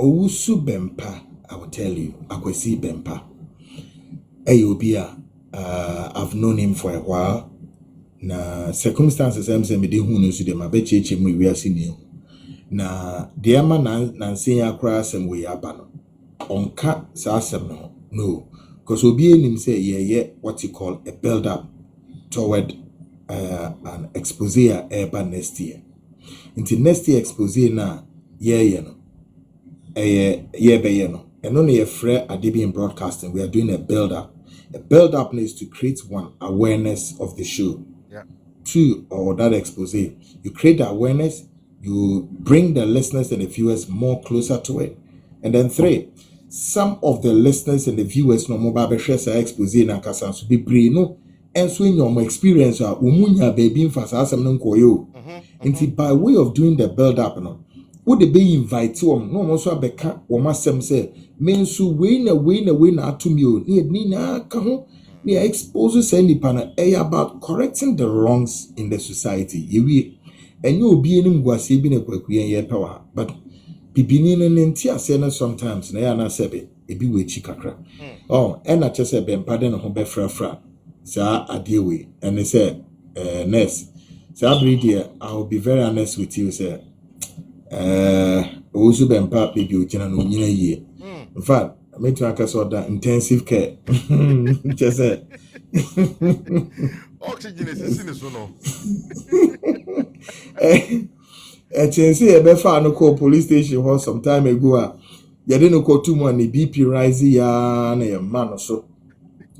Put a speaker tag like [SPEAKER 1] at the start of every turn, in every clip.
[SPEAKER 1] Owusu bempa, I will tell you, Akwesi bempa. Ayobia, I've known him for a while. Na circumstances I'm saying me de hu no su de ma be cheche mu wi asini. Na de ama na nsenya kra asem we aba no. Onka sa asem no. No. Because obi enim say ye what you call a build up toward an exposé a next year. Into next year exposé na ye no. Be no. And only a free Adibi in broadcasting, we are doing a build up. A build up is to create one awareness of the show.
[SPEAKER 2] Yeah.
[SPEAKER 1] Two, or that expose. You create the awareness, you bring the listeners and the viewers more closer to it. And then three, some of the listeners and the viewers no mobile shares are expose na kasa so be no. And so in your experience, umunya baby fast asem no koyo. By way of doing the build up no. Would they be invited no also abeka or masem say mensu we na atumio ni na ka ho ni expose any pana about correcting the wrongs in the society yewi enye obi enim guase bi na kwaku ye power but bibini no nti ase na sometimes na ya na sebe ebi we chi kakra and na chese bempa de no ho be fra sa adewe and say nurse sa breed I will be very honest with you say also bempa baby ojina no nyina yie. In fact, I made to that intensive care. Just say
[SPEAKER 2] oxygen is in the sono.
[SPEAKER 1] A chance a fan no call police station some time ago. You didn't call too much BP rise ya na your man or so.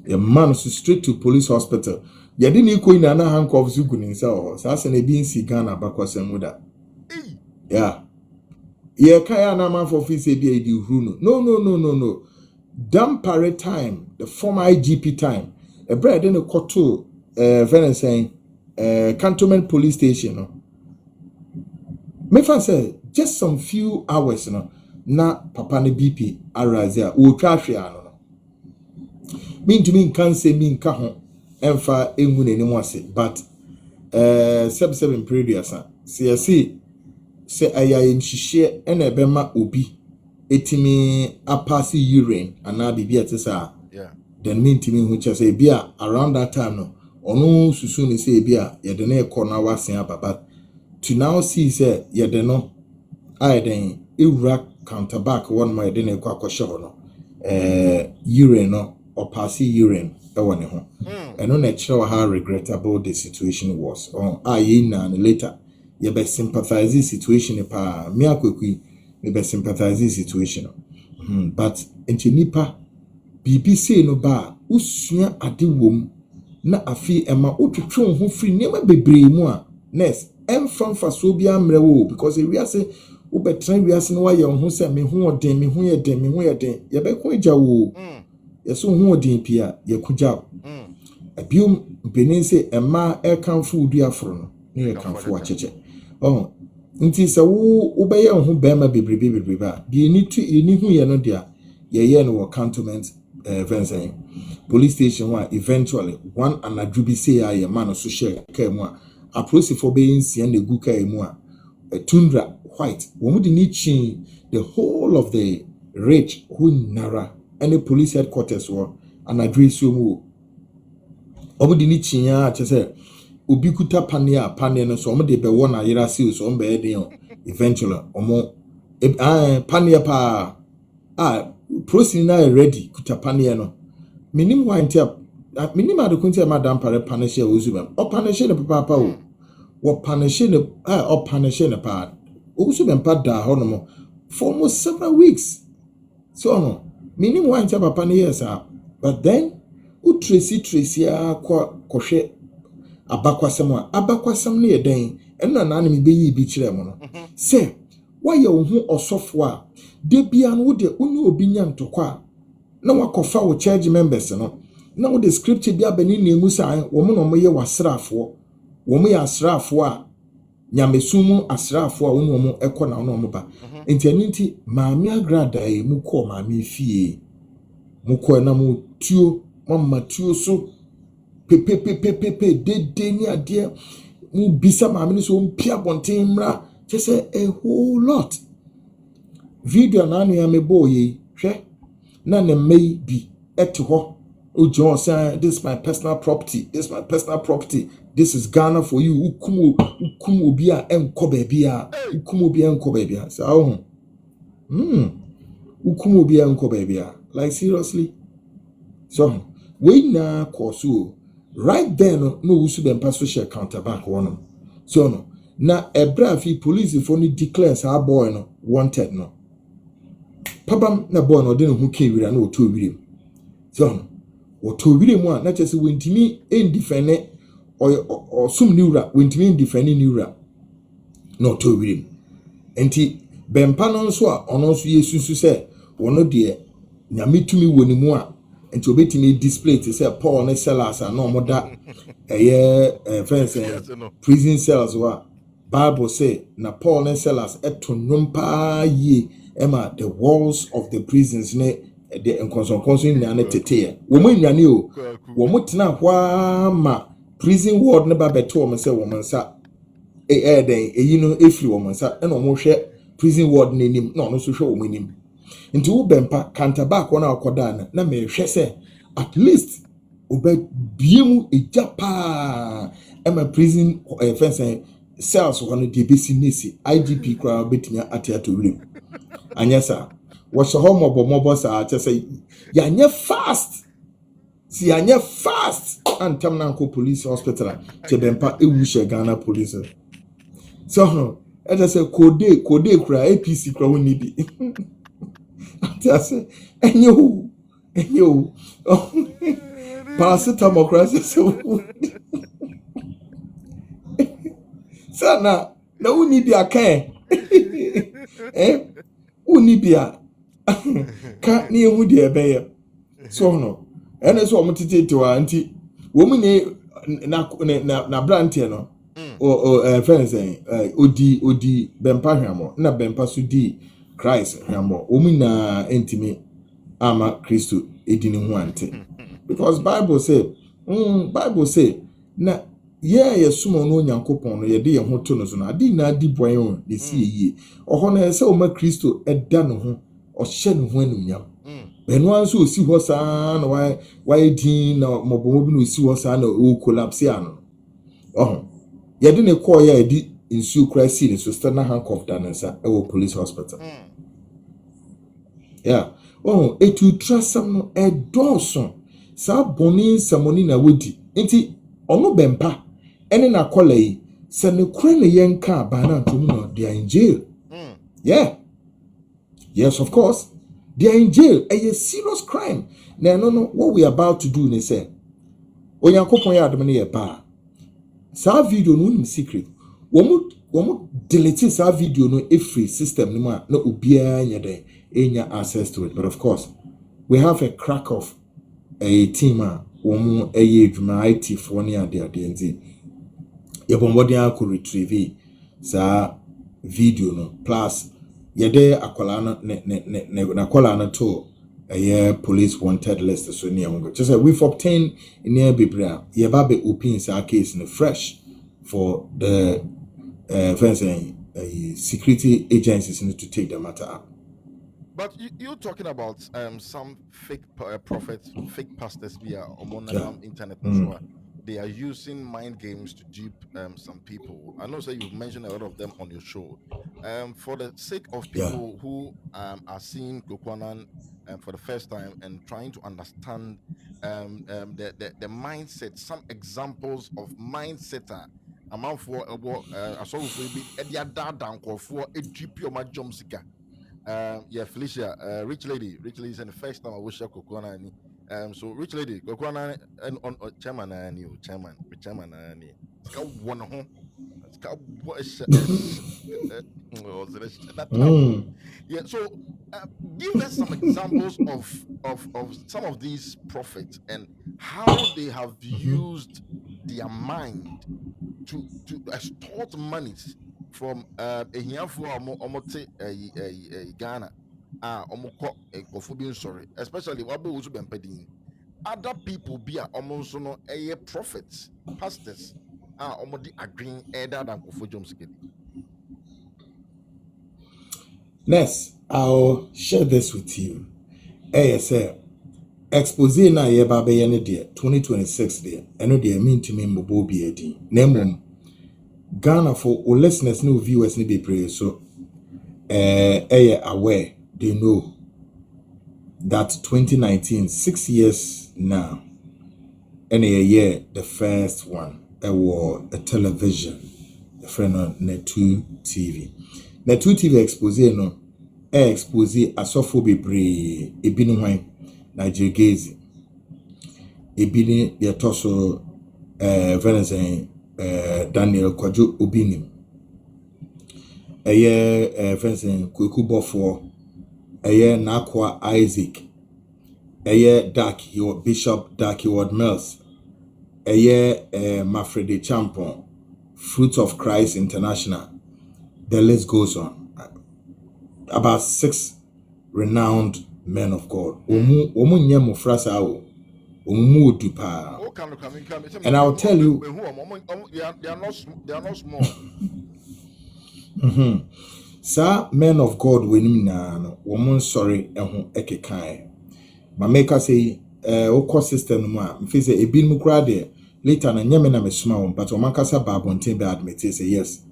[SPEAKER 1] Your man so straight to police hospital. You didn't go in an handcuffs you could inside. So as an being Sigana Bakwasemuda. Yeah. Yeah, kaya na man for office be a no. Dampare time, the former IGP time. A bread in a koto very saying Cantonment police station. No. Me fan say just some few hours no na papa ne BP arazia o twahwe no. Mean to me can say me nka ho emfa engu n'anim ase but 77 previous see say ayayim hihye ena ebema obi etimi apasi urine ana bibia tesa
[SPEAKER 2] yeah
[SPEAKER 1] then mean to me who just say bia around that time no onu susu ni say bia ye de na ekona wasen ababa to now see say ye de no I then ewura counterback one more de na ekwa kwhye ho no urine no or pasi urine ewo ne ho eno na kire how regrettable the situation was na later you be sympathize this situation pa me akwaku you be sympathize this situation but enchinipa BBC no ba usua ade wom na afi ema otwetwe ho free nema bebre mu a next emfamfa so bia mrewo because we say wo betran we ase no wa ye ho se me ho odin me ho ye den ye be ko agya wo ye so ho odin pia ye kugya abiom benin say ema e kanfo odu afro no ne kanfo acheche nti se wo be ye ho bema bebre ba bi ni hu ye no dia ye no cantonment Vincent police station one eventually one anadrubi say aye man so share ka mu a process for being seen the good ka mu a tundra white wo di ni chin the whole of the rich who nara any police headquarters wo anadri so mu obo di ni chin ya che say obi kuta pane no so omo de be won ayira seal so omo be den eventually omo pane pa proceed na ready kuta pane no minim want minim adokunti madam pare pane share ozubam o pane share ne papa o wo pane share ne o pane share ne pa ozubam pa da ho no for almost several weeks so no minim want papa ne yes but then u tracy kohwe abakwasam ne yeden eno na me be yi bi kire mo no se why you hu osofo a de bia no de unu obi nya ntokwa na wakofa wo church members no na wo de scripture bia bani na emu sai wo mo no mo ye wasrafo wo mo ya asrafo a nyamesumu asrafo a unu mo ekọ na no mo ba enti maami agrada e mu ko maami fie mu ko na mu tuo mamma tuo so pepe de ni ade mu bisa maami so mpia bonten mra just say a whole lot video na anu ya me boy hwe na ne mai bi ete ho o John say this is my personal property, this is Ghana for you. Ukum obi a enko baabi a ukum obi enko baabi a say oh ukum obi enko baabi a, like seriously. So we na koso right then no usu bempa so share counterback one. So no na ebra fi police for ni declare say boy no wanted no pabam na boy no de no hu kewira na oto wire. So oto wire mu a na chese wentimi endifene or sum niura wentimi endifene niura na oto wire. Enti bempa no so a ono so yesusu say wono de nyame tumi woni mu a enti obetimi display to say Paul ne sellers na omoda fence prison cells wa Bible say na Paul and Silas eto numpa ye ema the walls of the prisons ne the enkonson nyane tete wo mo nyane o wo mo tena hwa ma prison ward ne ba beto wo say wo mansa den eyi no efri wo mansa na wo hwe prison ward n'enim na ono so hwe wo manim nti wo bempa counterback na akoda na me hwe say at least obe biemu ejapa ema prison fence cells one the business IGP crowd betinya atiato wrim anyasa was ho mobo sa say ya fast si ya fast antam na nko police hospital che bempa ewushe Ghana police. So it say kode kra APC kra woni bi atiase enyo paracetamocracy so sana na uni bia kan uni bia ka ni ehu de ebeye so no ene so omtete wa anti wo mu ne na brantie no friends odi bempa hwamo na bempa so di Christ hwamo wo mu na entimi ama Kristo edini hu ante because Bible say na sumo no Nyankopon no ye de ye ho to no so na adi na adi boy on de si yie oho na se o ma Kristo eda no ho o hye no ho anunyam beno anso osi ho saa na why din na mobomo bi no osi ho saa na o collapse ano oho ye de ne call ya di insu krasi ne so stand na handcuff danansa e wo police hospital etu trasam no e dawson sa boni samoni na wodi enti ono bempa ene na kola yi se ne kure ne yenka ba na ntom no they are in jail. Yes, of course they are in jail. A serious crime. Now no what we are about to do ne say onyankopon ya adom ne ye ba sa video no nim secret womu delete sa video no every system no ma na obia nya den enya access to it. But of course we have a crack of a team womu edwuma IT for ne ade nzi ye bombodi akọ retrieve sa video no plus yede akola na akola na to police wanted list so near ngo just say we've obtained near bibra ye ba be open sa case no fresh for the security agencies need to take the matter up.
[SPEAKER 2] But you're talking about some fake prophets, fake pastors via internet as well. They are using mind games to dupe some people. I know you've mentioned a lot of them on your show. For the sake of people who are seeing Kwaku Annan for the first time and trying to understand the mindset, some examples of mindsetter. Amount for I saw for a dupe my jump seeker. Felicia, Rich Lady is the first time I wish I could go on. So Rich Lady, Kwaku Annan and on chairman one home. So give us some examples of some of these prophets and how they have used their mind to extort monies from a hiafo omote Ghana omoko ekofubin sorry especially wabo uzu bempedin other people be almost no prophets pastors omodi agreeing either than kofojom skedi.
[SPEAKER 1] Next, I'll share this with you. Say, exposé na ye ba be ye ne de 2026 de. Eno de mean to me mbobo bi edi. Nemum Ghana for all listeners, no viewers, ni be pray so. Aware, they know that 2019, 6 years now, and a year, the first one, was a television, the friend on Netu TV. Netu TV expose no, expose a sophobe bre, a binu Nigeria gaze, a bini the torso, Venezia, Daniel Kwaku Obinim. Fencing Kwaku Bofo, Nakwa Isaac, Dark Bishop Dark Ward Mills, Mafrede Champon, Fruit of Christ International. The list goes on. About 6 renowned men of God. And I'll tell you,
[SPEAKER 2] they are not small.
[SPEAKER 1] Sir, men of God, when no woman sorry, ekekai. My maker say, oko system no ma, say a bin mukra there. Later na nyame na me small, but omakasa babontin be admit say yes.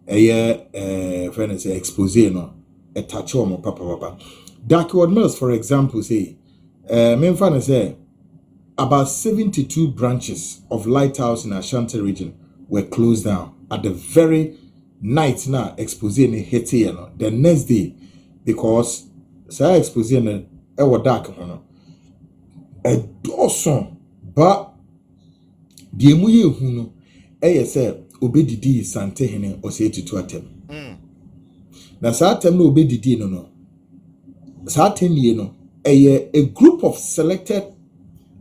[SPEAKER 1] Friend say expose no, a touch on papa. Darkward Mills, for example, say, men say about 72 branches of Lighthouse in Ashanti region were closed down at the very night now exposé ni hete no the next day because say exposé no e wo dark no e doson but die mu ye hu no e ye say obedidi sante hene o say tutu atem na sa atem no obedidi no sa atem ye no e a group of selected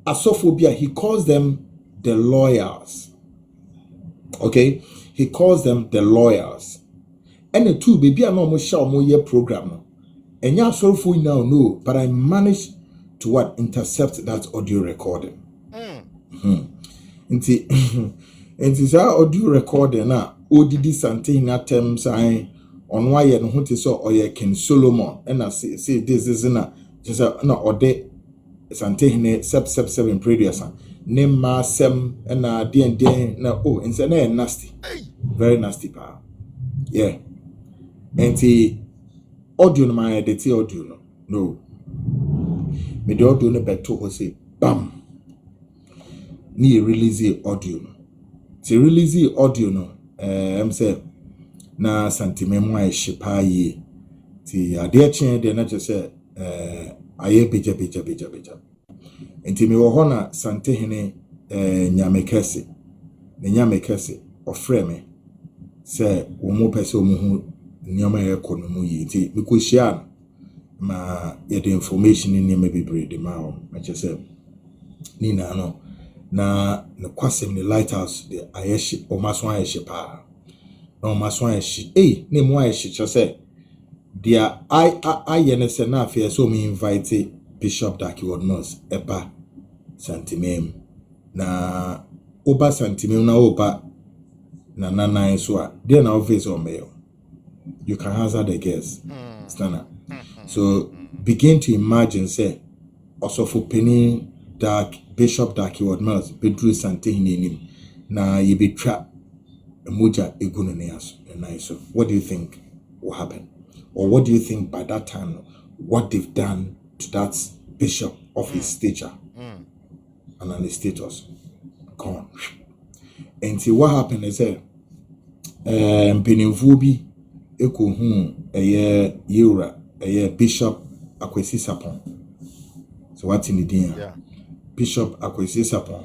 [SPEAKER 1] asophobia. He calls them the lawyers. Okay, he calls them the lawyers. And the two baby are no more show more year program. And ya sorry for now no, but I managed to what intercept that audio recording. Inti audio recording na ODD something na term sign on why you know so or you can Solomon and I say this is na just na ode something sub previous name ma sem na den na oh it's na nasty. Very nasty pa. Yeah. And the audio my edit audio no. Me the audio no beto ho say bam. Ni release the audio no. To release the audio no say na santimemo a shepa yi. Ti ade chen de na je say aye beja. Enti me wo ho na sante hene nyamekese. Ne nyamekese ofre me se wo mo pese wo hu nyama ye kono mu yi nti me ko hia ma ye the information ni me bebre de ma o ma che se ni na no na ne kwasem ni lighthouse de ayeshi o maso ayeshi pa na o maso ayeshi ne mo ayeshi che se dia I ne se na afia so me invite Bishop Darkward Mills eba santimem na oba santimem na oba na nine so a there na office on mail. You can hazard a guess. Stana. So begin to imagine say also for penny Bishop Darkward Mills bedru santini nim na ye be trap moja egunu ne aso na so. What do you think will happen? Or what do you think by that time what they've done to that bishop of his stature and on his status? Come on. And see what happened is Beninfu bi eko hu Yura Bishop Akwesi Sapon. So what's in the din? Yeah. Bishop Akwesi Sapon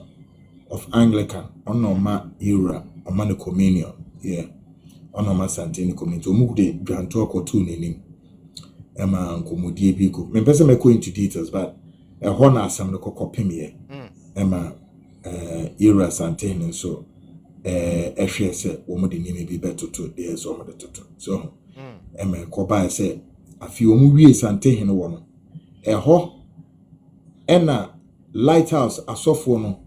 [SPEAKER 1] of Anglican onoma Yura omane communion. Yeah. Onoma Santini community. Omude granto akotu nenim. Emma nkomodie bi ko. Me pese me go into details but ho na asam no kokopem ye. Emma Yura Santini so ehwe se omude nimi bi betoto dey so omude toto. So Emma ko ba se afi omu wie Santini no wo no. Ena lighthouse asofo no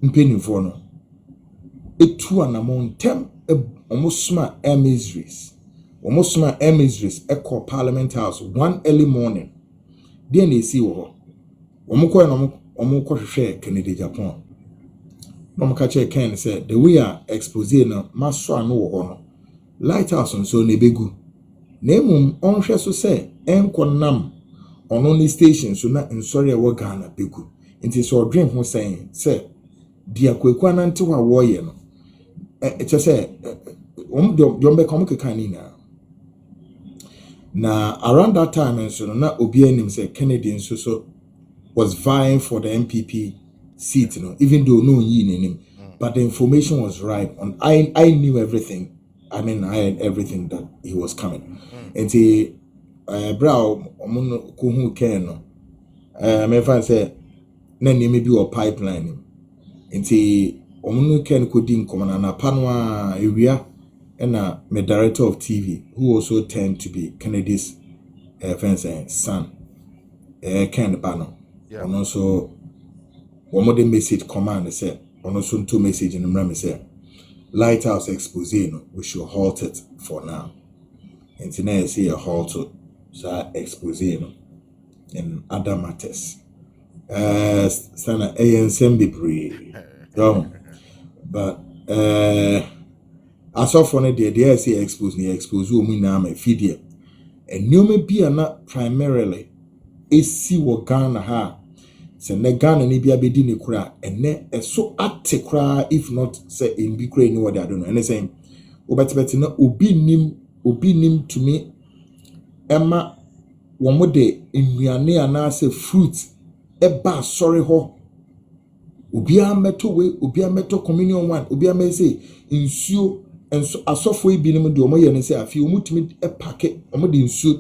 [SPEAKER 1] mpenifo no etu anamontem omusma miseries almost my emissaries echo Parliament House one early morning. Then they see Omoko share Kennedy Japan. No catch Ken said the we are exposé na maswa no ono. Lighthouse on so nebegu. Name on so say enkonam on only station so na sorry wa Ghana begu. Inti so dream ho saying say dia Kwaku Annan te wa wo ye no. It's say Jombe Komka na around that time and so na obi anim say Kennedy so was vying for the MPP seat, even though no yin in him. But the information was right, and I knew everything. I mean, I had everything that he was coming. And the brow kuhu keno me fan say na name bi or pipeline. And the omunu ken kodin komana na panwa ewia and me director of TV who also turned to be Kennedy's son Ken Bano. Yeah. And also one more message command say and also two message in the ram say Lighthouse exposé we should halt it for now. And today I see a halt to exposé in other matters. Sana ANSM be free. But as of one day I see expose me now my feed and you may be not primarily esi wo Ghana ha se ne Ghana ni bia bedi ni kura ene eso ate kura if not say in bi kura ni what I don't know and saying obetibeti na obi nim to me emma wo mo de nnuane ana say fruit eba sorry ho obi ameto we obi ameto communion one obi am say insuo enso asofo ibi nim de omo ye ne say afi omutimi epake omo de insuo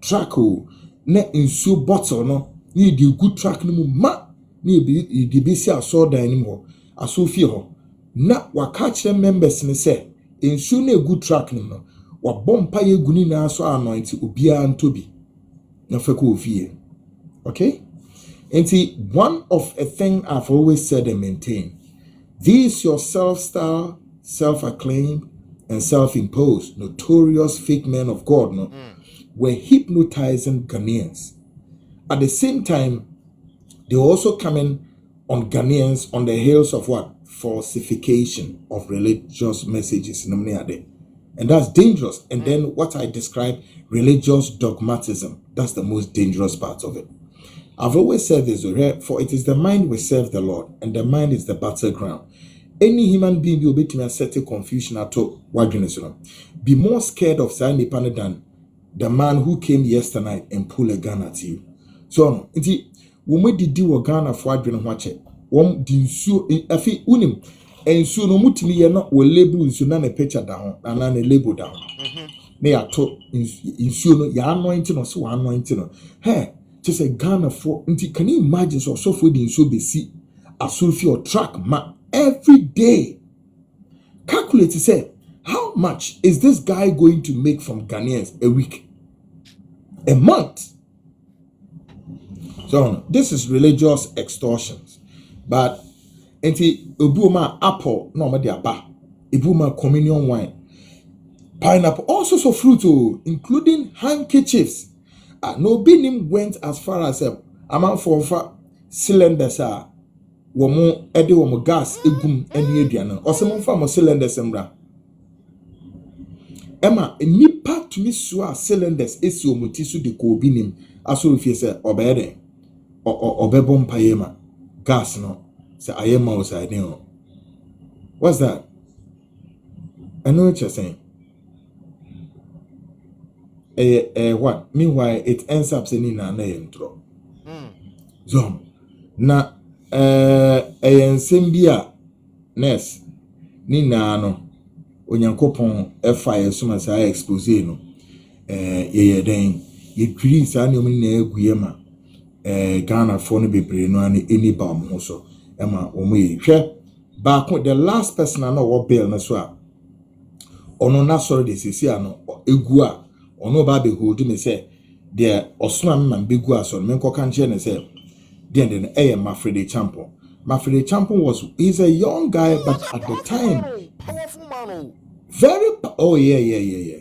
[SPEAKER 1] track o na insuo bottle no ni di good track no ma ni di besi aso dan nim ho aso fie ho na waka kire members ne say insuo na good track no wa bompa ye guni na aso anoint obi a ntobi na fa ko fie. Okay, and see, one of a thing I've always said and maintained, these your self-style, self-acclaimed, and self-imposed notorious fake men of God were hypnotizing Ghanaians. At the same time, they were also coming on Ghanaians on the heels of what? Falsification of religious messages. And that's dangerous. And then what I describe, religious dogmatism. That's the most dangerous part of it. I've always said this, for it is the mind we serve the Lord, and the mind is the battleground. Any human being will be to me set confusion at all. Be more scared of Sani Pana than the man who came yesterday and pulled a gun at you. So, when we did do a gun of Wadrin watch it, one didn't sue a fee unim, and soon no mutimi not will label in Sunan a picture down and a label down. They are taught in Suno, ya anointing or so anointing. Hey. Just a Ghana for can you imagine so for the so be see a sulfur or track ma every day. Calculate to say how much is this guy going to make from Ghanaians a week, a month? So this is religious extortions, but enti ubuma apple no ma dia ba ubuma communion wine, pineapple, all sorts of fruit, including handkerchiefs. No binim went as far as a amount for cylinders womo ede womo gas egum eni aduana or some from cylinders embra Emma nipa to me so cylinders esi omuti so de ko binim aso fie se obede obebo mpayema gas no se ayema o side no. What's that? I know what you're saying. What? Meanwhile, it ends up saying na intro. So, na ensembia nurse ni na no onyankopon fire so ma say exposé no ye den ye twiri sa ne omi na aguye ma Ghana for no bebre no ani eni ba mo so e ma omo ye hwe ba the last person na wo bill na so a ono na sorry de sisi ano egu a ono ba be hold me say there osuna man begu aso me nko kan che ne say then Mafrede Champion. Mafrede Champion he's a young guy, but at the time
[SPEAKER 2] powerful man.
[SPEAKER 1] Very yeah.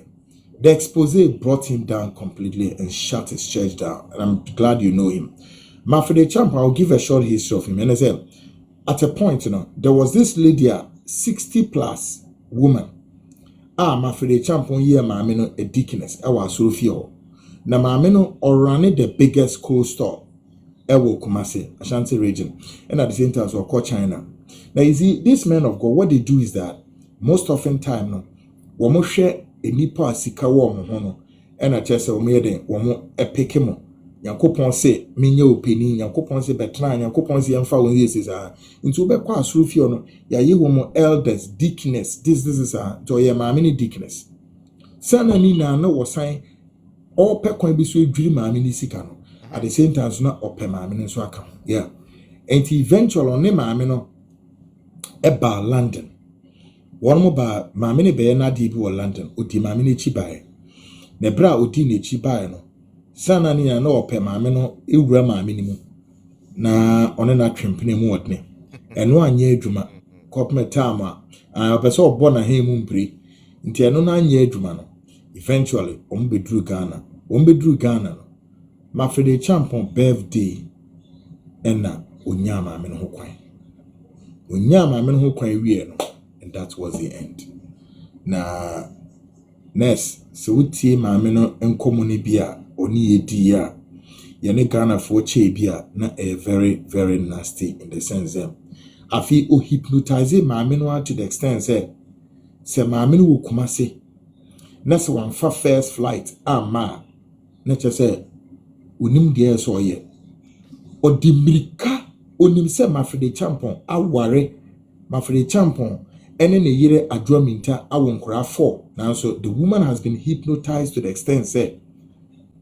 [SPEAKER 1] The expose brought him down completely and shut his church down. And I'm glad you know him. Mafrede Champ, I'll give a short history of him. And I said, at a point, there was this lady, 60 plus woman. Mafrede Champ, 1 year, mamino, a deaconess. I was so few. Na mamino, or running the biggest coal store. Ewo Kumasi, Ashanti region. And at the same time, so called China. Now, you see, these men of God, what they do is that most often time, no, womo share a nipa sika wo hono, and I just say, womo epekemo. Yankopon say, minye opini, Yankopon say, Betrayal, Yankopon say, Yamfa, when this is into be kwa surufio no, ya ye womo elders, deaconess, this is to ye mamini deaconess. Sana ni na no was saying, all pekwan bisu dream mamini sika no. At the same time, it's not open mammy so account. Yeah. And eventually on the mammy about London. One more by mammy be na deep or London, uti mammy chibai. Nebra utini chibai no. Sana ni no open mammy no, ilgrama minimum. Na on a trimping wotney. And 1 year drama, copme tama, I person born a hemumpri. Into no 9 year drama. Eventually, drew Ghana. Drew Ghana. Mafrede Champ on birthday enna onyama men ho kwan. Onyama men ho kwan wie no, and that was the end. Na next so utie maame no enkomoni bia oni edi ya ye ne Ghana for che bia na very very nasty in the sense afi o hypnotize maame no to the extent say maame no wo Kumasi na so one first flight ama na che say unim de so ye odimirika onim se Mafrede Champon aware Mafrede Champon ene ne yire adwaminta awonkora 4 now so the woman has been hypnotized to the extent say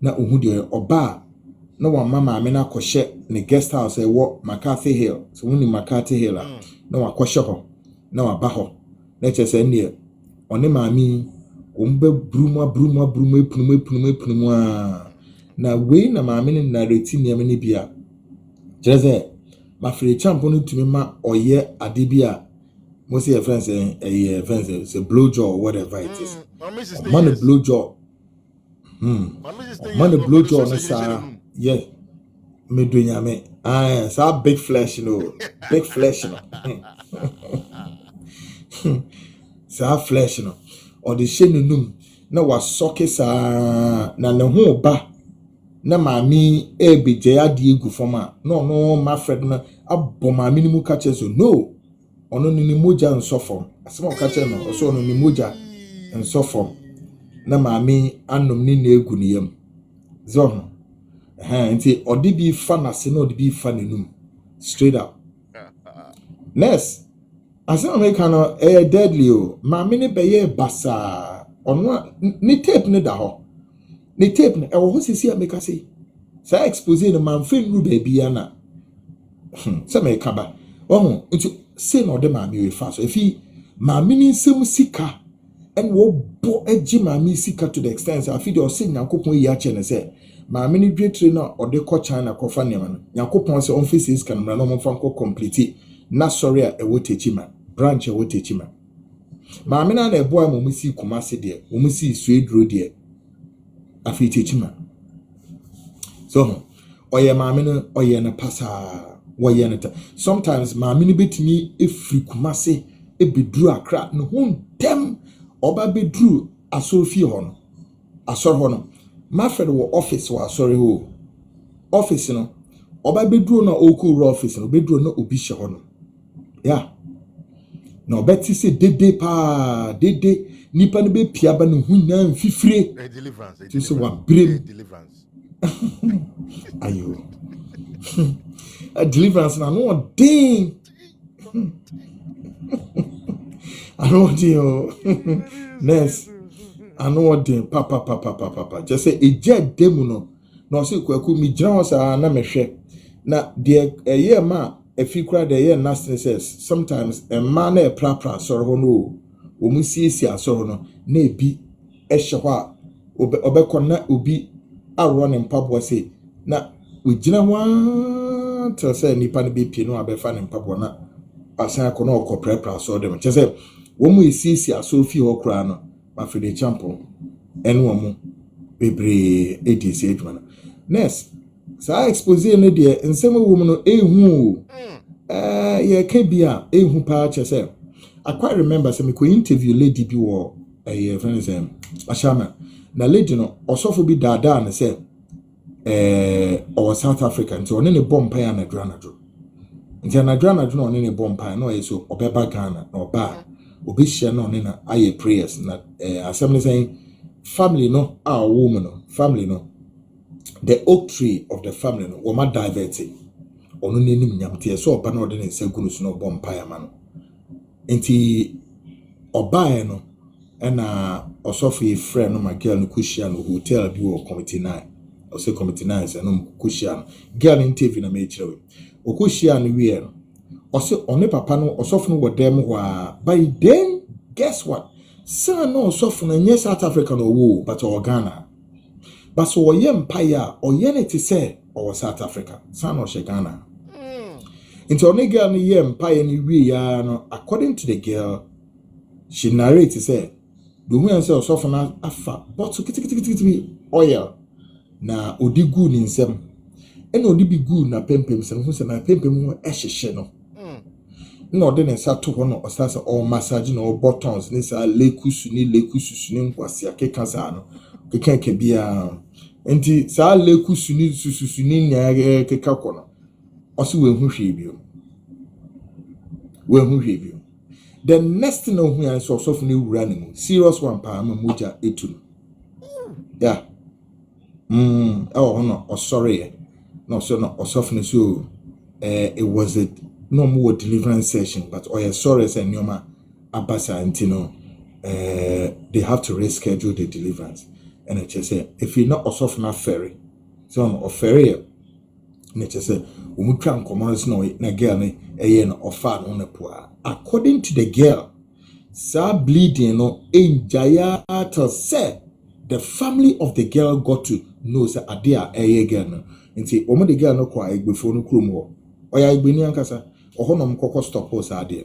[SPEAKER 1] na ohu de oba na wa mama amena kɔhye ne guest house e wo McCarthy Hill so woni McCarthy Hill na wa kɔhye ho na wa ba ho na che se ne one maami ombe bruma epunumu na we na maame ne narrate niam ne bia jeze Mafrede Champon no tumi ma oye ade bia mo say friends friends say blow jaw or whatever it is man blow jaw man blow jaw na sa yeah me do nyame sa big flesh big flesh sa flesh or the shame num na wa soke sa na ne ho ba na maami ebeje ade egu foma no Mafred na abbo maami ni mu ka chezo no ono ni moja nsofom asema o ka che no so ono ni moja nsofom na maami anom ni na egu ni yam zo nti odi bi fa na se na odi bi fa nenum straight up next asema me kana deadly o maami ni beye basa ono ni tape ne da ho ni tape na ewo sisi ameka sei sa expose no man fin ru baby ana se me kaba nti say no de maami we fa so efi maami ni nsem sika en wo bo agi maami sika to the extent afi de o se Nyankopon yi a che ne se maami ni dwetre na o de ko China ko fa ne ma no Nyankopon se on face sika no na mo fa ko complete na sorry a ewo techima branch ewo techima maami na ebo a mo si Kumasi de o mo si Suedro de afi techima so oye maami no oye na pasa sometimes maami ni betimi efri Kumasi ebedru Accra no dem oba bedru asorfi ho no asor ho no Mafrede wo office wa asori ho office no oba bedru na oku office no bedru na obi hye ho no yeah no beti se dede nipa no be piaba no hu na mfifire
[SPEAKER 2] Deliverance
[SPEAKER 1] ti so wa brem
[SPEAKER 2] Deliverance
[SPEAKER 1] ayo a Deliverance na no ding I know next I know papa just say eje demu no say Kwaku mi gira osa na mehwe na de eye ma afikura de eye nastiness sometimes a man na prapra soro ho no o mu siesi asoro no na ebi ehye ho a obekona obi awo ne mpabo say na we gina wa to say nipa no be pie no abefa ne mpabo na asan ko no ko prapra so dem che say wo mu siesi aso fi ho kura no Mafrede Champon ɛno bebre edisi adwuma. Next, saa exposé no de nsɛm wo no ehu ye ka bia ehu pa che say I quite remember say me ko interview lady bi wo friends ashama na lady no osofo bi dada na say or South Africa nti one ne bompa ya na dranadro nti na dranadro no one ne bompa na so obeba Ghana na oba obi hye na one na aye prayers na asem ne say family no our woman no family no the oak tree of the family no woma diverted ono nenim nyamte so oba na ode ne nsagunu so no bompa ya ma no nti oba no na osofo ye friend no my girl no kushia no hotel bi wo committee 9 o say committee 9 say no kushia no girl interview na me kirewe o kushia no we no o say one papa no osofo no wodem ho a by then guess what son no osofo no nye South Africa no wo but o Ghana but so ye empire o ye ne te say o South Africa son no she Ghana into one girl no ye empire ni we ya no according to the girl she narrates say the woman say osofo na afa but kitikiti oil na odigu ni nsem ena odi bi gu na pempem se no se na pempem ho ehyehye no na odi ne sa to ho no osasa all massage no buttons ni sa lekusu ni nkwase akeka sa no keka bia enti sa lekusu ni sususu ni nya keka ko no osi we hu hwe bio the next thing hu ya so osofo ni wura ni mu serious one pa ma moja etu yeah oh no, oh sorry. No, so no, osofne so it was a no more deliverance session, but oh yeah, sorry, say nyoma abasa antino they have to reschedule the deliverance. And I just say if you not osofna ferry, so no ferry, and I just say umutran commons no na girl ni no ofa no na poa. According to the girl, sa bleeding no enjaya to say the family of the girl got to know say adia girl no nti omo the girl no kwa egbefo no krom ho oya egbeni ankasa ohonom kokko stop ho sa adia.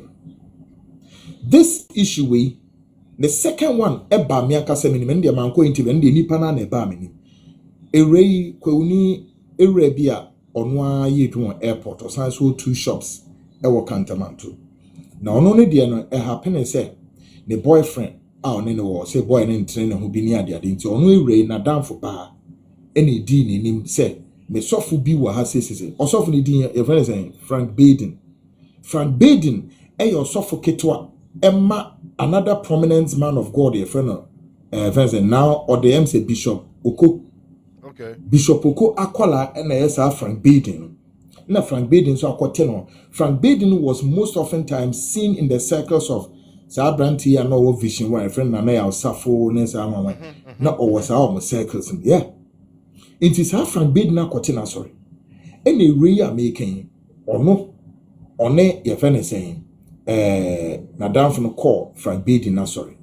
[SPEAKER 1] This issue we the second one eba me ankasa me ndi manko interview ndi nipa na na eba me ni erei kwuni ewre bia ono aye dwon airport osan so two shops e wo Kantamanto na ono ne de no happen say the boyfriend on ne wo say boy ne train ho bi ni ade nti ono ewre na danfo ba ene di ni nim say me sofu bi wa ha say osofu ni din e friend say Frank Baden e your sofu ketwa emma another prominent man of God e friend say now or the MC Bishop Oko.
[SPEAKER 2] Okay.
[SPEAKER 1] Bishop Oko akola na yes Frank Baden na Frank Baden so akote no Frank Baden was most often times seen in the circles of Sabranti and no vision where friend na ya safo na sa mama na o was our circles yeah. It is half Frank Baden akote na sorry any way making or no one your friend is saying na down from the call Frank Baden na sorry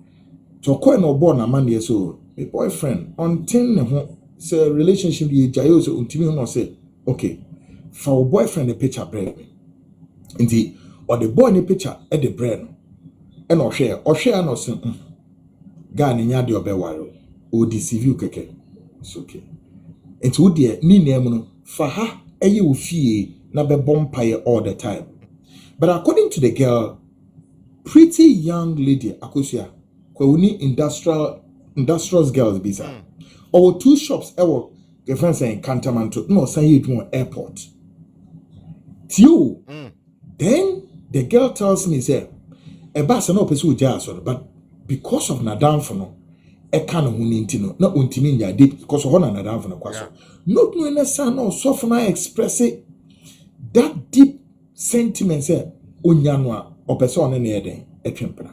[SPEAKER 1] to call no born a man years old my boyfriend on 10 say relationship ye jayo so untimi no say okay for boyfriend the picture bread indeed or the boy in the picture at the bread and or share no say guy ni nya de obewaro o deceive you keke it's okay enti wo de ni name no fa ha eye wo fie na be bompaye all the time. But according to the girl, pretty young lady akosia kwuni industrial girls bisa or two shops ewo girlfriend saying Kantamanto no say you do airport then the girl tells me say e ba se no person uja so but because of nadam for no e kan ho ninti no na ontimi nya deep because of na nadam for no kwaso not no na san no so for na express that deep sentiment say onya no a opese na eden etwempra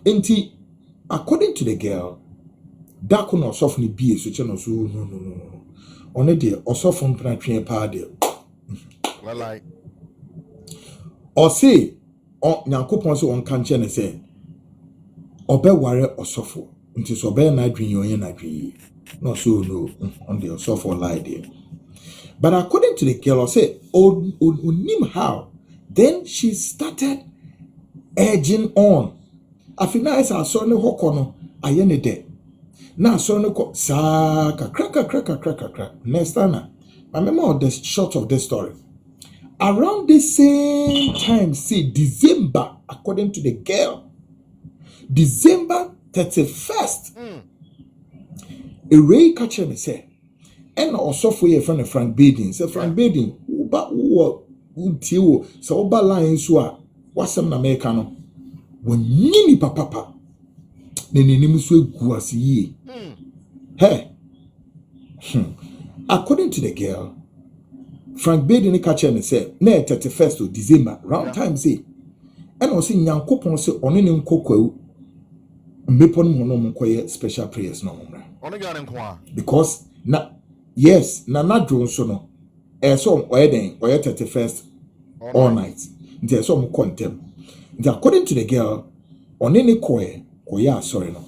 [SPEAKER 1] enti according to the girl that could not soften be so channel so no on de osofon pra twen pa de
[SPEAKER 2] like
[SPEAKER 1] or say o nyankopon so on kan che ne say obeware osofo nti so be na adwen yon na adwen no so no on the osofo lie there. But according to the girl say onim how then she started edging on afina is a so ne hokono ayene de na so no ko sa kakra next time I remember the short of the story around the same time see December according to the girl December 31st Ray catcher me say and also for your friend Frank Badin say Frank Badin uba utiwo so uba line so a wasam na America no wonyini papa ne nenim so egu asiye hey according to the girl Frank Badin catcher me say na 31st of December round time say and also nyankopon say ono ne nkokwa mepon mo no mkoye special prayers no mra
[SPEAKER 2] ono ga ne nko
[SPEAKER 1] because na yes na dron so no so oye 31st all night nti so mo contem nti according to the girl ono ne koye asori no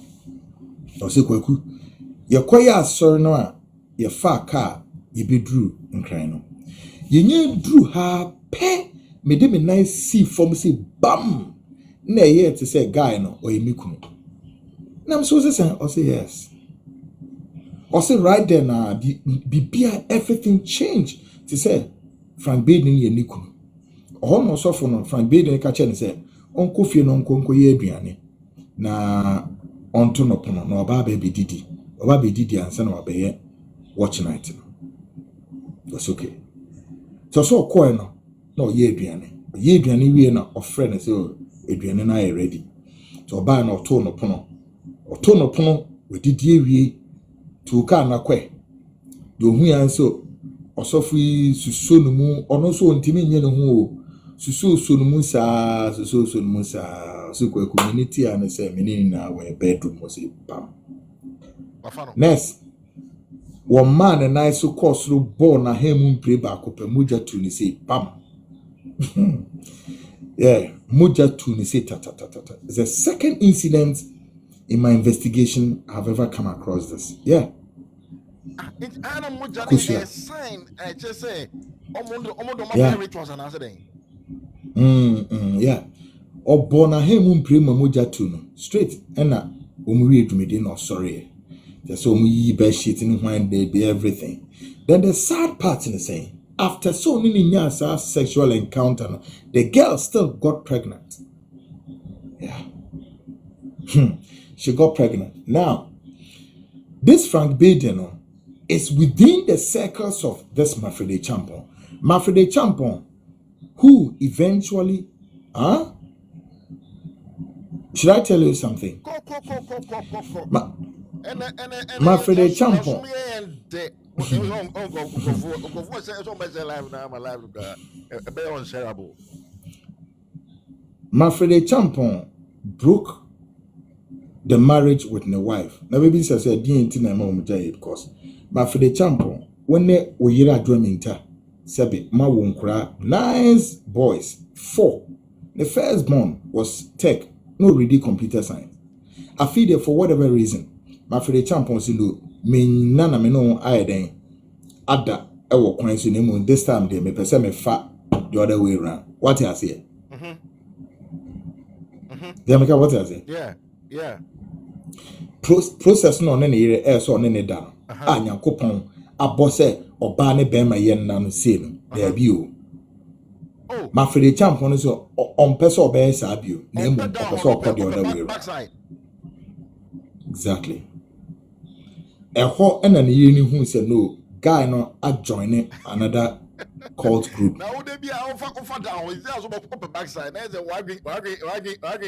[SPEAKER 1] o se Kwaku ye koye asori no a ye fa car ye bedru nkran no ye nye dru ha pe me de me nice see form say bam na ye te say guy no o ye mikunu na I'm so saying I say yes I say right there na bibia everything change to say Frank Badin ye nikunu no so for no Frank Badin ka che ne say onko fie no onko ye aduane na onto no pono na oba ba bedidi ansa na oba ye watch night no that's okay so ko no na ye aduane wie na ofre ne say aduane na ye ready so oba na oto no pono wedidi ewie to ka na kwe do hu yan so osofu suso no mu ono so ntimi nye no hu suso no mu sa so kwa community an say menini na we bedroom was pam next one man and I so course ro born na hemu mpre ba ko pe moja tu ni say pam yeah moja tu ni say ta it's the second incident in my investigation I've ever come across this. Yeah.
[SPEAKER 2] Sign I just say
[SPEAKER 1] yeah.
[SPEAKER 2] Rituals and answer them.
[SPEAKER 1] Yeah. Or born a him prima moja tuno straight and na umri to no sorry. Just so me bed sheet in when they be everything. Then the sad part in the saying after so many years of sexual encounter, the girl still got pregnant. Yeah. She got pregnant. Now, this Frank Badin is within the circles of this Mafrede Champon. Mafrede Champon, who eventually, should I tell you something? Mafrede Champon. Mafrede Champon broke the marriage with the wife. Now baby says na mom because Mafrede Champon when they oyira adwaminta sabe ma wonkra nice boys 4. The first born was tech, no ready computer science. I feed it for whatever reason. Mafrede Champon sindo me nana me no ayeden ada ewo kwan so nemu this time they me pese me fa the other way around. What you say? What you say?
[SPEAKER 2] Yeah.
[SPEAKER 1] Process no ne yere so ne da no nyankopon abose oba ne bema ye nna no se no da bi o Mafrede Champon no so on person oba sa bi o na emu person okọ the other way exactly ho na ne yere ni hu se no guy no join another cult group
[SPEAKER 2] now they be offer down is there so up backside na say why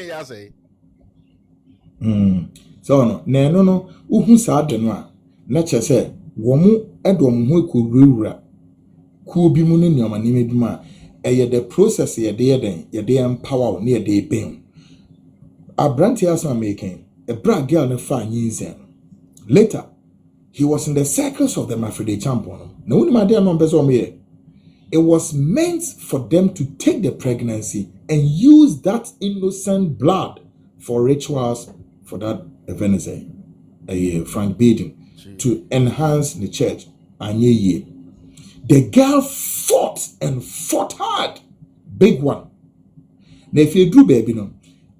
[SPEAKER 2] ya say
[SPEAKER 1] so no no uhu sa de no a na che se wo mu edom ho ekowura ku bi mu ne nyoma ne meduma eye the process ye de empower ne ye de ben abranti as making a brag girl ne fa nyinzen later he was in the circles of the Mafrede Champon no ni ma de no bezo me it was meant for them to take the pregnancy and use that innocent blood for rituals for that event, Frank Badin, to enhance the church. The girl fought and fought hard. Big one. Now, if you do baby, no,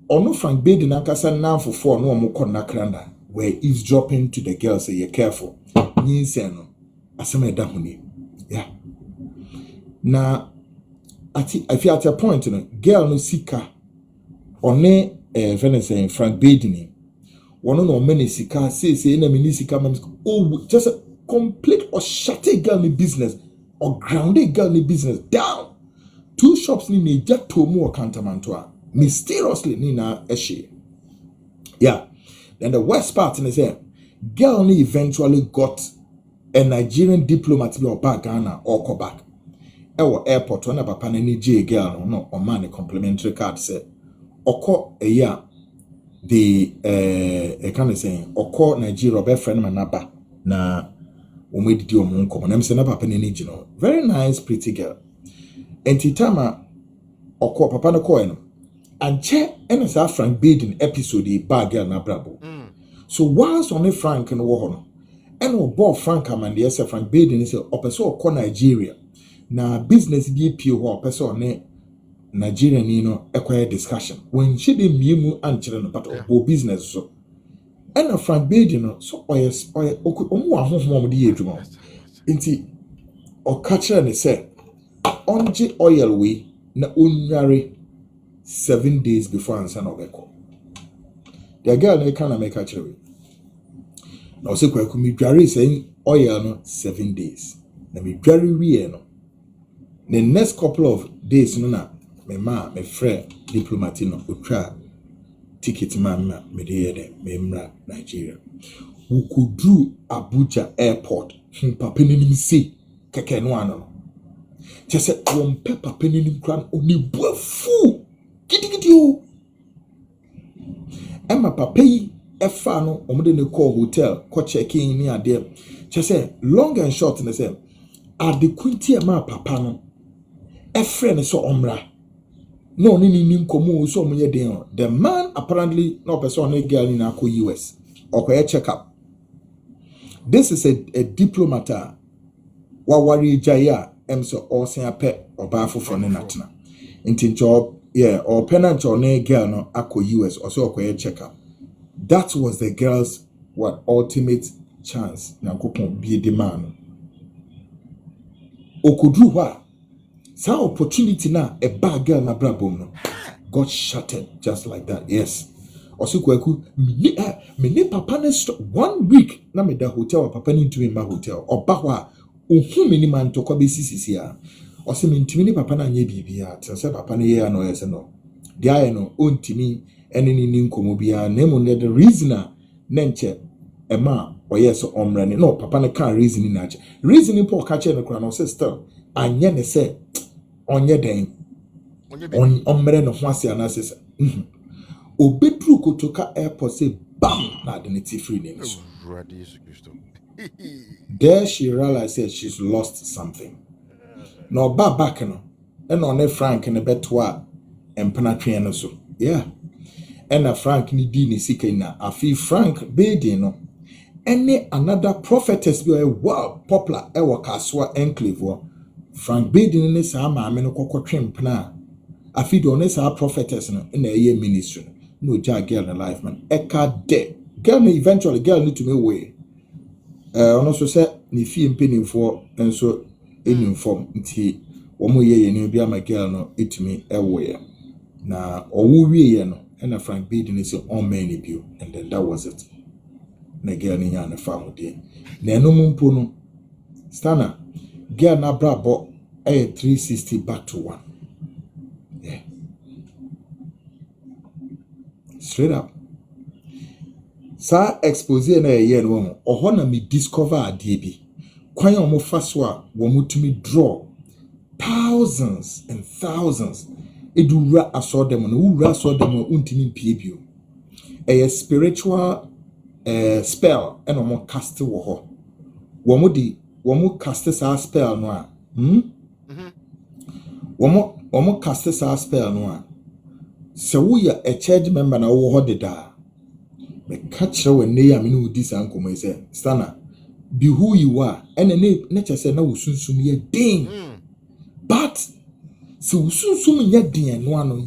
[SPEAKER 1] or no Frank Badin, I can say now for 4 no more nakranda. were eavesdropping to the girl, say, you're careful. Ninseno, aseme dahuni. Yeah. Now, I feel at a point, girl no sika, one Venice Frank Badini. One no many sika, say, in a mini sika, just a complete or shattered girl in business, or grounded girl in business, down. 2 shops ni just 2 more cantamantua. Mysteriously, Nina Eshe. Yeah. Then the worst part in the girl eventually got a Nigerian diplomat or back Ghana or come back. Our airport when papa ni J girl no or man a complimentary card say oko a year the kind of saying oko Nigeria be friend manaba na umedi di omun komo na mse na papa ni no very nice pretty girl. Entitama oko papa no ko eno anche ena sa Frank Baden episode ba girl na brabo. So once on a Frank no wo no eno bo Frank amande yes Frank Baden say opeso oko Nigeria na business bi pie ho opeso ne Nigeria ni no acquire discussion when she dey miemu anchere no but obo business so ena Frank Baden no so oyes omu ahohom de yedwuma nti o catcher ne say onje oil we na onware 7 days before answer no beko. The girl no can make catcher we. Na o se Kwaku mi dware say oil no 7 days. Na mi dware wie no. The next couple of days no na me friend diplomat no otwa ticket man me dey there me mra Nigeria. We could do Abuja airport. Papa ni see keke no ano. Just say one pepper penny in crown only buafu. Gidi o. Emma papa yi efa no omde ne call hotel ko check in ni ade. Just say long and short na say adekunti ma papa no efre ne so omra. No ni komo so omunye den. The man apparently no person no girl ni na ko US. Or check up. This is a diplomat. Wawari jaya emso osen ape obafo for ne natna. Intin job yeah or penant or ne girl no ako US or so check up. That was the girl's what ultimate chance na kokon be the man. Okudru wa sa opportunity na a bad girl na brabom no got shattered just like that. Yes. Also Kwaku me papa ne 1 week na me da hotel papa ni ntumi ma hotel oba ho a ohun me ni man to kwa be sisi a also me ntumi ni papa na anye bibia se papa ne ye no yes no dia no ontimi ene ni nkomo bia na mo the reason na nche ema oyes omra ni no papa ne kan reason ni na che reason po ka che no kra no sister anye ne se onye den on omre no ho ase na se Obedru kotoka airport say bam na identity free names. There she realized that she's lost something. No back no. And on Frank and a betwa and penatria so. Yeah. And a Frank ni di ni sika na afi Frank Bede no. Any another prophetess be a wow popular ewa kaswa enclave. Frank Bede ni sa maame no kokotwe mpna. Afi do ne sa prophetess no in a ministry. No jack girl in life, man. Eka de. Girl me eventually girl need to me way. Also say ni fi penny for and so any inform nti womo ye ni bia my girl no it me away. Na owu wie no and Frank Bede ni say on many bio and then that was it. Na girl ni nya na fa de. Na eno mumpo no stana girl na brabo 360 back to 1. Yeah. Straight up. Sa exposé na ye no oho na me discover ade bi. Kwan omo faso a wo mutumi draw thousands and thousands. Edura asodem no wura asodem untimi mpie bio. A spiritual spell and omo cast wo ho. Wo mo cast sa spell no a. Womo cast sa spell no a. So we are a church member na wo hodeda. Me catch we ne ya me no di san komo say stana be who you are and nature say na wo sunsum ye ding. But So soon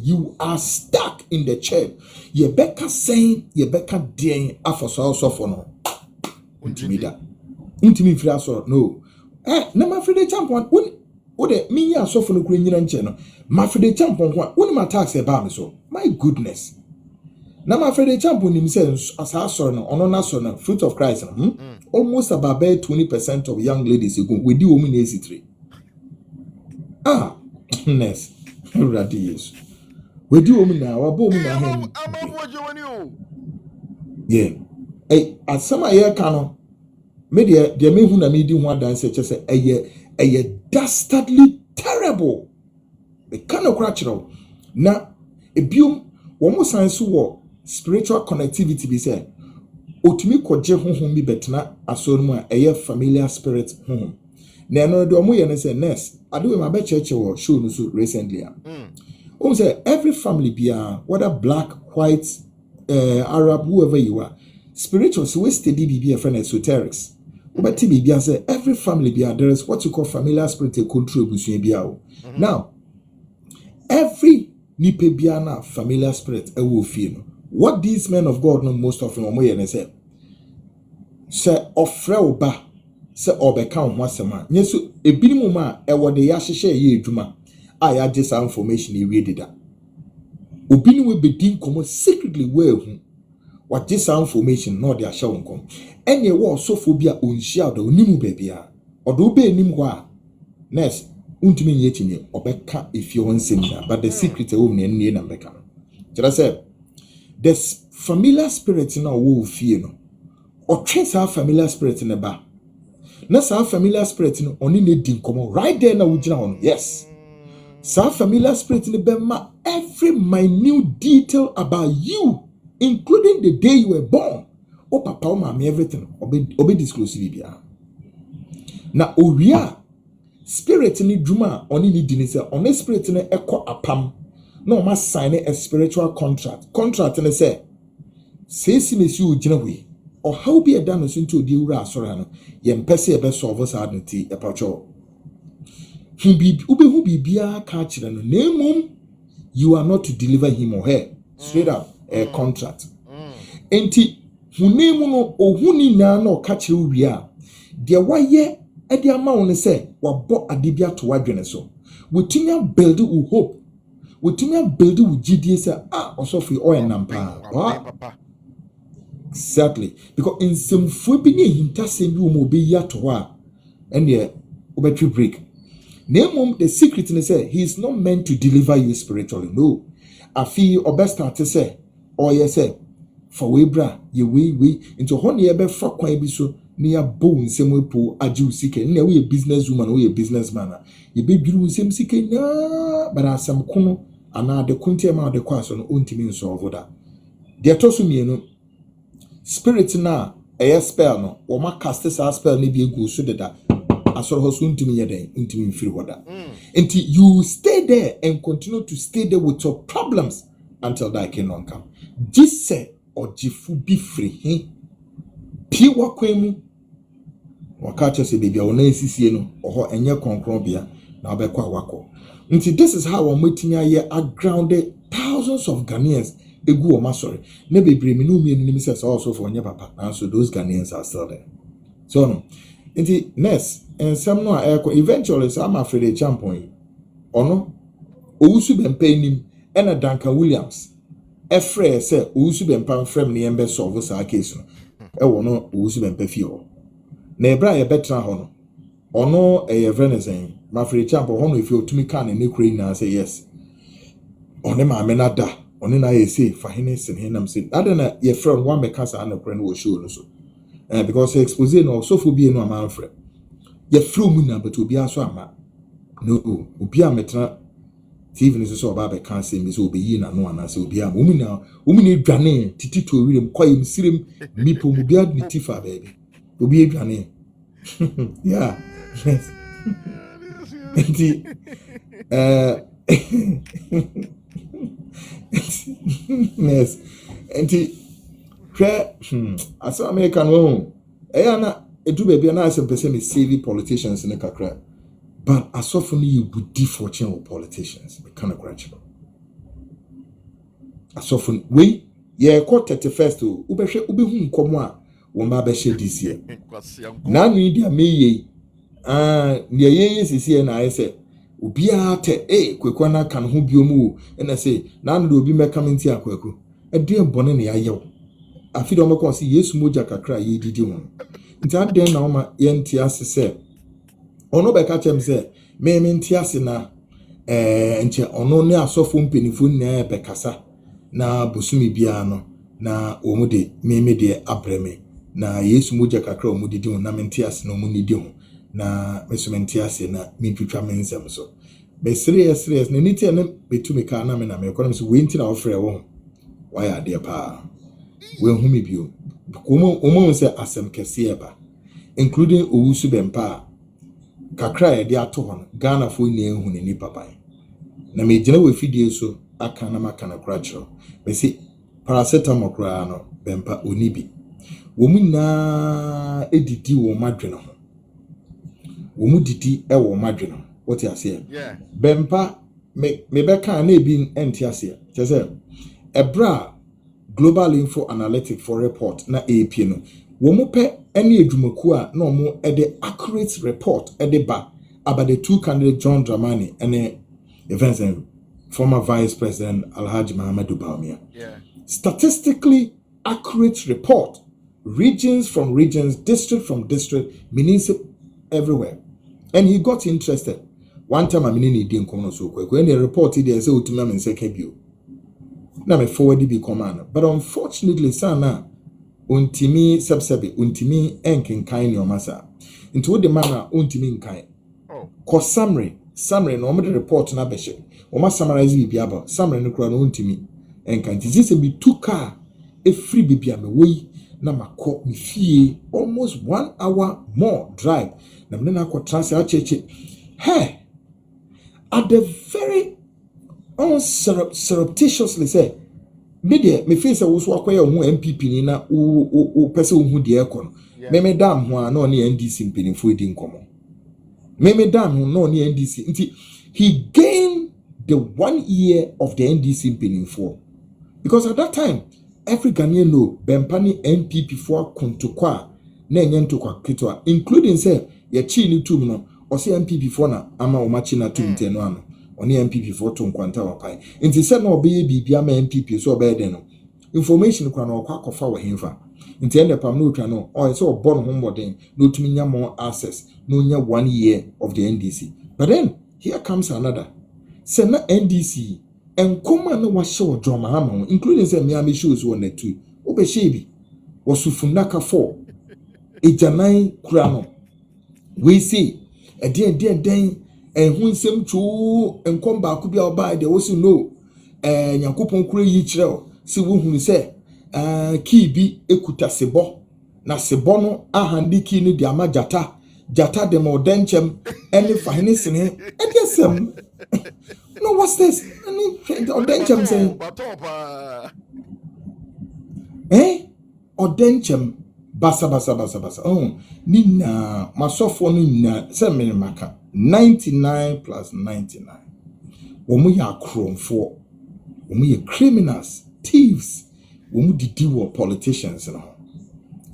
[SPEAKER 1] you are stuck in the chair. You better saying, you better doing after so for no. Intimida. No. Never for the champion. What me ya so for no green and channel. My for the champion, when my tax about me so. My goodness. Now my friend the champion himself as I saw no on fruit of Christ. Almost about 20% of young ladies we do women easy. Ness. Radius. We do women now, our woman now. Yeah. Hey, at some year canon. Media, the me who na me di one dance just a dastardly terrible. The kind of natural. Now, a biom one more science war spiritual connectivity be said. Otumi koje honhom bi betena asonmu a familiar spirit honhom. Na no do omo ye ne say nurse ade we ma be church wo show no so recently. Say every family bia whether black, white, Arab, whoever you are, spiritual so we study be a friend esoterics. But TB say every family bia there is what you call familiar spirit control busu bia. Now every nipe bia na familiar spirit e wo fie no. What these men of God know most often omo ye ne say ofre oba say obeka ho asema nyeso ebinim ma e wo de ya hyehye ye edwuma a ya gye some information e wie dida obinim we bedin komo secretly we hu what gye some information no de ahye wonkom enye wo sophobia onhia do onimu bebia odo be enim ho a next untimi nye tinye obeka efie ho nsem na but the secret e wo ne nne na beka kira say the familiar spirit na wo fie no or trace our familiar spirit in a bar. Na sa familiar spirit no oni ne di nkomo right there na wugina on. Yes. Sa familiar spirit in the bema every minute detail about you, including the day you were born. O papa o mama everything obe disclose bia. Na owia spirit ni dwuma oni ni di ni say on spirit no ekọ apam. No ma sign a spiritual contract. Contract ne say si mesi ugina we. Or how be a damage into the ura sorano, yen pesse a best of us adnity a pacho. Who be bia catcher and name you are not to deliver him or her. Straight up a contract. Enti who name or who ni na no catch you we are. Dear why ye at the amount say what bought a dibia to wadreneso. We think build with hope. We think build with GDS or Sophie or a nampa. Exactly. Because in some fubini hinta same room will be yatwa and the battery break. Name the secret in say he is not meant to deliver you spiritually. No. I feel or best start to say, or yes, say, for we bra, ye we into honey ebe fuck kwan bi so near bone same way po aju sike na we a businesswoman we a businessman. Ye be biru same sike na but as some kono ana de kunti ma de kwaso no ontimi nso ovoda. De toso mienu spirit na a spell no or ma cast this spell maybe a go so that I saw her soon to me into free water. Until you stay there and continue to stay there with your problems until that cannot come. Just say or jifu be free. Pure kwemu wakacha se baby or na no or enye konkrobia na obekwa wako. Until this is how I'm waiting here are grounded thousands of Ghanaians. Egu o masori ne bebre me no mi anim says also for nya papa and so those Ghanaians are still there so no nti next and some no eventually some afraid the champion ono owusu bempa nim ena Duncan Williams efre say owusu bempa frem ne embe solve sa case no e wo no owusu bempa fie ho na ebra ye betra ho no ono renaissance ma afraid champion ho no if you to me can ne kure na say yes one ma me na da on na ye say for hines and hinam say adana your friend one make us an friend will show no so because exposé no so for be no am friend your friend mu na but obi aso ama no obi ametra TV is so about can say me so be yi na no ana say obi am omu na dwane titi to wirem kwayem sirem mi po mu bia ni tifa baby obi dwane yeah yes enti as American woman eyana edu baby na asem pese me save politicians in kakra But as often you would defortune with politicians, we can't grudge. As often we, yeah, caught 31st to Ubehum Komwa, Wamba Beshe this year. Now, media me, near years is here, and I say, Ubia te, Quekwana can who be mu, and I say, none will be coming to Aquaku. A dear bonnet, I yell. I feel almost see yes, Moja cry, ye did you. That then, now my Tias said, Ono be catch him say, me Tias na, nche ono ne asofo mpenifo na be kasa na bosumi bia no na omude me de abreme na Yesu moja kakra omude di na mentiase na omuni di ho na meso mentiase na mintwitwa mensem so be serious na niti na betumi ka na me na me kono so we nti na ofre wo why ade pa we hu me bio omo se asem kese eba including owusu bempa kakra e de ato ho Ghana fo ni ehu ni papa na me gina we fidie so aka na maka na krachro me si paracetamol kra no bempa onibi wo mu na edidi wo madwene ho wo mu didi e wo madwene what you say bempa me beka na ebi enti ase say ebra global info analytic for report na AP no wo mu pe ene edwumaku a na omo e de accurate report e de ba about the two candidates John Dramani and events and former Vice President Alhaji Muhammadu Bawumia. Statistically accurate report, regions from regions, district from district, municipal everywhere. And he got interested. One time I mean didn't come so quick. When they reported they say to me and say you. Now me forward be command. But unfortunately, sana untimi subsebi untimi enken kind your massa. Into the manner untimi kind. Cause summary no me report na beshe. O ma summarize bi biaba summary no kura no untimi enkan ti se bi two car e free bibia me wey na makọ me fie almost 1 hour more drive na me na akọ transfer cheche hey at the very surreptitiously say me there me face wo so akoya hu MPP ni na o pese hu de ekọ no me dam ho a na oni NDC mpinifo edi nkomo me dam ho na oni NDC nti he gained the 1 year of the NDC mpinifo because at that time every Ghanaian know bempani MPP for kontokwa na enye ntokwa kitwa including say ye chi ni tum no o say MPP for na ama o machi na tum teno ano oni MPP for to nkwanta wapai nti say na obeye bibia ma MPP so obeye den no information kwa na okwa kofa wa himfa nti ende pam no twa no o say obo no homoden no tumi nya more access no nya 1 year of the NDC but then here comes another say na NDC and come and was show drama hammer, including the Miami shows one or two. Obeshebi was Sufunaka 4. A Janai Krano. We see a dear and when some true and come back could be out by the also know and Yakupon Kre Yichel. See who say Kibi Ekuta Sebo na Sebono ahandi kini diama jata demo denchem any finance in here and yes no what's this or denchem saying or denchem basa oh nina masofo nina se me maka 99 plus 99 womu ya kromfo womu ye criminals thieves womu didi wo politicians no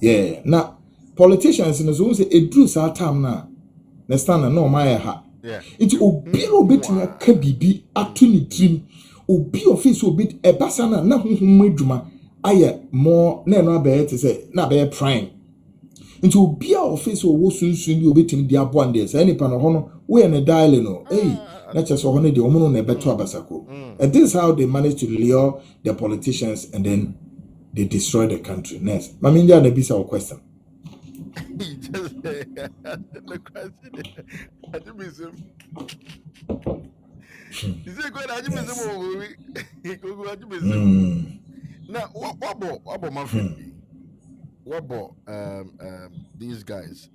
[SPEAKER 1] yeah na politicians no so say edru sa time na stand na my ha iti obiro betina ka bibi atu ni trim obi office obi ebasa na honhom adwuma aye more na no abaye te say na abaye prime nti obi a office wo sunsun bi obetim di abo ande say nipa no ho no we na dial no na cheso ho no de omo no na beto abasako and this is how they manage to lure the politicians and then they destroy the country. Next maminja na bisa question
[SPEAKER 2] the question ajimisem is it going ajimisem now what my friend what these guys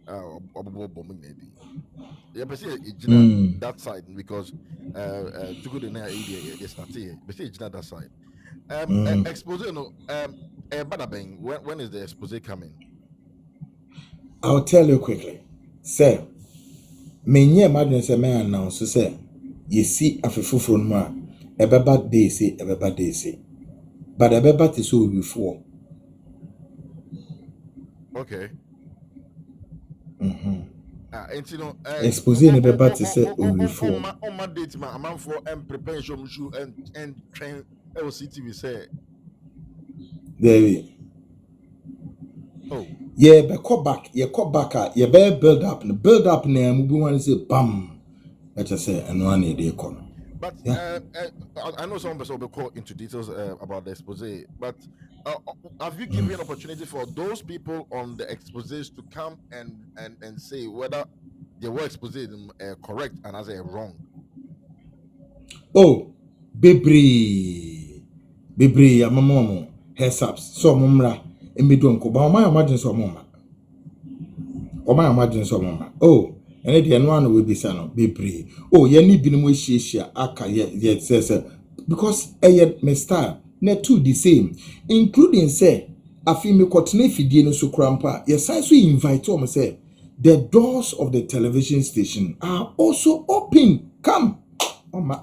[SPEAKER 2] that side because to go the idea they start here but say that side expose no when is the expose coming?
[SPEAKER 1] I'll tell you quickly. Say, menye madden say me announce say yesi afefoforo no a ebeba dey say ebeba dey say but ebeba te so before.
[SPEAKER 2] Okay. And you know,
[SPEAKER 1] Exposé ne beba te say before.
[SPEAKER 2] On my date, man, for prepare show and train LCTV say.
[SPEAKER 1] There.
[SPEAKER 2] Oh.
[SPEAKER 1] Yeah, be call back. You call back. You be build up. Build up. Ne, we want to say bam. Let's just say and one day come.
[SPEAKER 2] But yeah. I know some people will go into details about the expose. But have you given an opportunity for those people on the exposés to come and say whether they were exposed correct and as a wrong?
[SPEAKER 1] Oh, Bebri, amamomo, heads ups, so mumra. Emidonko, but my imagine so mama. Or my imagine so mama. Oh, and at the end one will be son, be brave. Oh, ye need be no shia, aka yet says, because a yet me star, net two the same, including say, a female cotnefi dino so crampa, yes, I so invite Tom say, the doors of the television station are also open. Come, oh my.